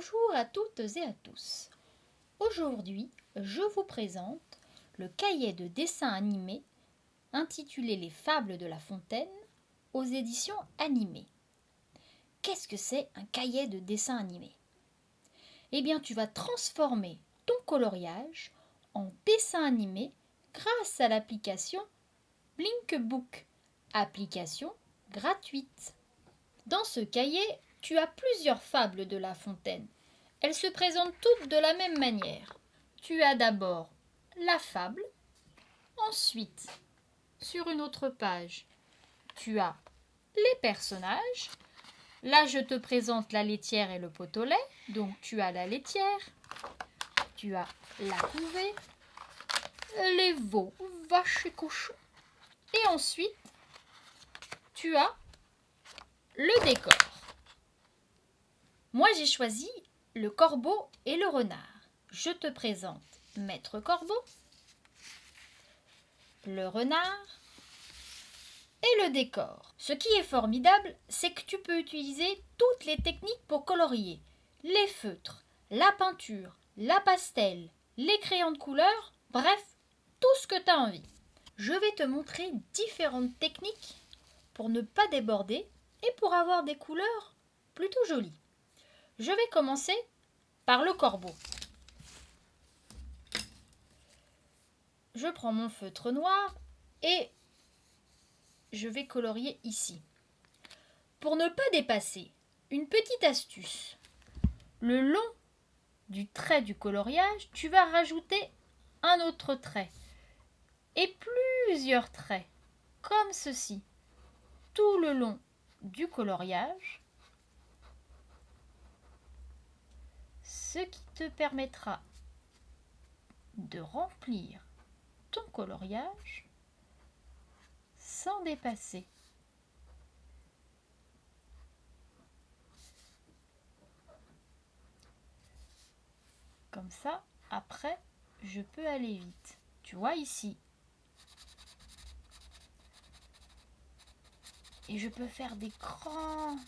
Bonjour à toutes et à tous. Aujourd'hui, je vous présente le cahier de dessin animé intitulé Les Fables de La Fontaine aux éditions animées. Qu'est-ce que c'est un cahier de dessin animé? Eh bien, tu vas transformer ton coloriage en dessin animé grâce à l'application Blinkbook, application gratuite. Dans ce cahier, tu as plusieurs fables de La Fontaine. Elles se présentent toutes de la même manière. Tu as d'abord la fable, ensuite, sur une autre page, tu as les personnages. Là, je te présente la laitière et le pot au lait. Donc, tu as la laitière, tu as la couvée, les veaux, vaches et cochons. Et ensuite, tu as le décor. Moi, j'ai choisi le corbeau et le renard. Je te présente Maître Corbeau, le renard et le décor. Ce qui est formidable, c'est que tu peux utiliser toutes les techniques pour colorier. Les feutres, la peinture, la pastel, les crayons de couleur, bref, tout ce que tu as envie. Je vais te montrer différentes techniques pour ne pas déborder et pour avoir des couleurs plutôt jolies. Je vais commencer par le corbeau. Je prends mon feutre noir et je vais colorier ici. Pour ne pas dépasser, une petite astuce. Le long du trait du coloriage, tu vas rajouter un autre trait et plusieurs traits, comme ceci, tout le long du coloriage, ce qui te permettra de remplir ton coloriage sans dépasser. Comme ça, après, je peux aller vite. Tu vois ici. Et je peux faire des grands.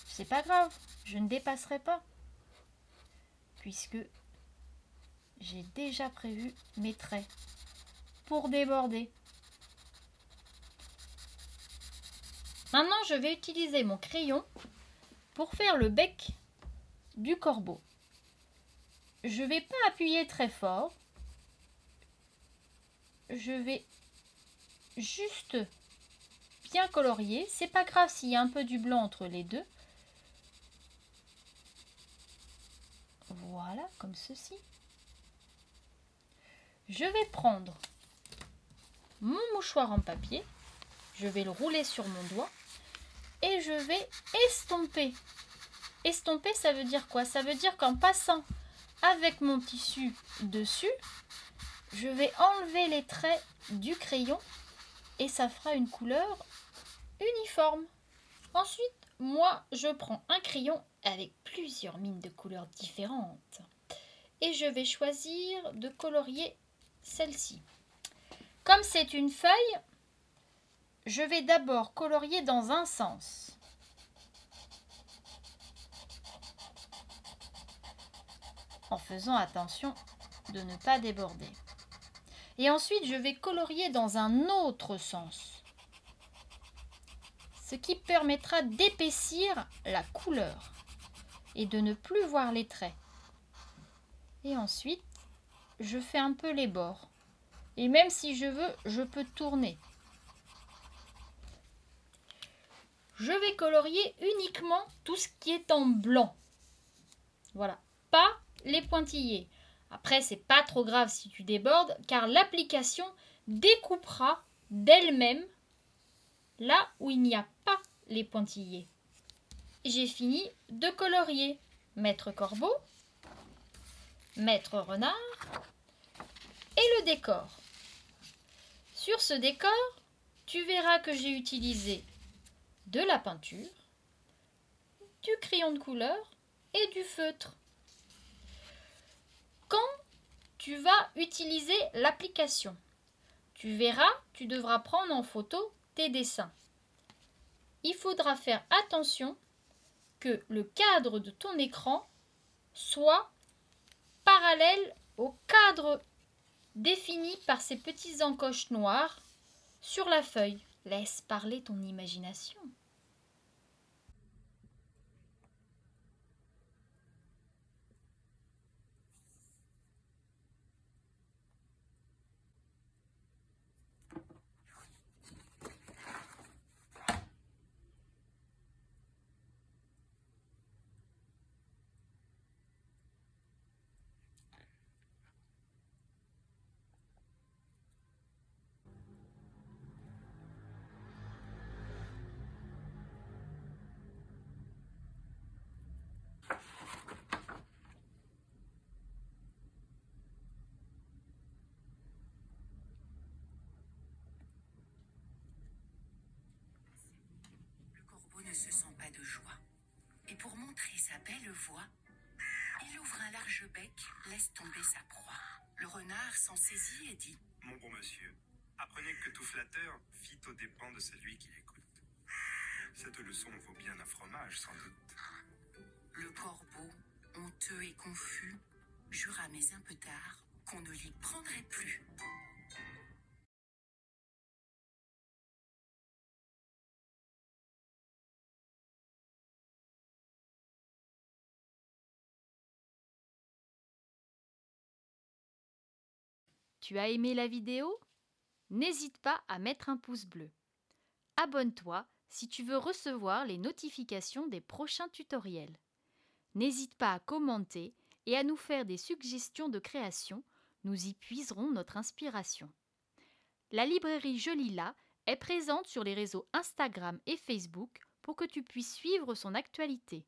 C'est pas grave, je ne dépasserai pas. Puisque j'ai déjà prévu mes traits pour déborder. Maintenant, je vais utiliser mon crayon pour faire le bec du corbeau. Je ne vais pas appuyer très fort. Je vais juste bien colorier. C'est pas grave s'il y a un peu du blanc entre les deux. Voilà, comme ceci. Je vais prendre mon mouchoir en papier. Je vais le rouler sur mon doigt. Et je vais estomper. Estomper, ça veut dire quoi? Ça veut dire qu'en passant avec mon tissu dessus, je vais enlever les traits du crayon et ça fera une couleur uniforme. Ensuite, moi, je prends un crayon avec plusieurs mines de couleurs différentes et je vais choisir de colorier celle-ci. Comme c'est une feuille, je vais d'abord colorier dans un sens. En faisant attention de ne pas déborder. Et ensuite, je vais colorier dans un autre sens, ce qui permettra d'épaissir la couleur et de ne plus voir les traits. Et ensuite, je fais un peu les bords. Et même si je veux, je peux tourner. Je vais colorier uniquement tout ce qui est en blanc. Voilà, pas les pointillés. Après, c'est pas trop grave si tu débordes, car l'application découpera d'elle-même là où il n'y a pas les pointillés. J'ai fini de colorier Maître Corbeau, Maître Renard et le décor. Sur ce décor, tu verras que j'ai utilisé de la peinture, du crayon de couleur et du feutre. Quand tu vas utiliser l'application, tu verras, tu devras prendre en photo tes dessins. Il faudra faire attention que le cadre de ton écran soit parallèle au cadre défini par ces petites encoches noires sur la feuille. Laisse parler ton imagination. Le corbeau ne se sent pas de joie. Et pour montrer sa belle voix, il ouvre un large bec, laisse tomber sa proie. Le renard s'en saisit et dit: Mon bon monsieur, apprenez que tout flatteur fit aux dépens de celui qui l'écoute. Cette leçon vaut bien un fromage, sans doute. Le corbeau, honteux et confus, jura mais un peu tard qu'on ne l'y prendrait plus. Tu as aimé la vidéo? N'hésite pas à mettre un pouce bleu. Abonne-toi si tu veux recevoir les notifications des prochains tutoriels. N'hésite pas à commenter et à nous faire des suggestions de création, nous y puiserons notre inspiration. La librairie Jolila est présente sur les réseaux Instagram et Facebook pour que tu puisses suivre son actualité.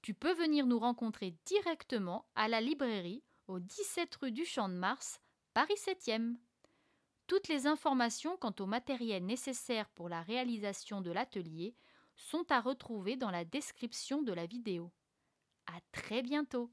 Tu peux venir nous rencontrer directement à la librairie au 17 rue du Champ de Mars, Paris 7e. Toutes les informations quant au matériel nécessaire pour la réalisation de l'atelier sont à retrouver dans la description de la vidéo. À très bientôt!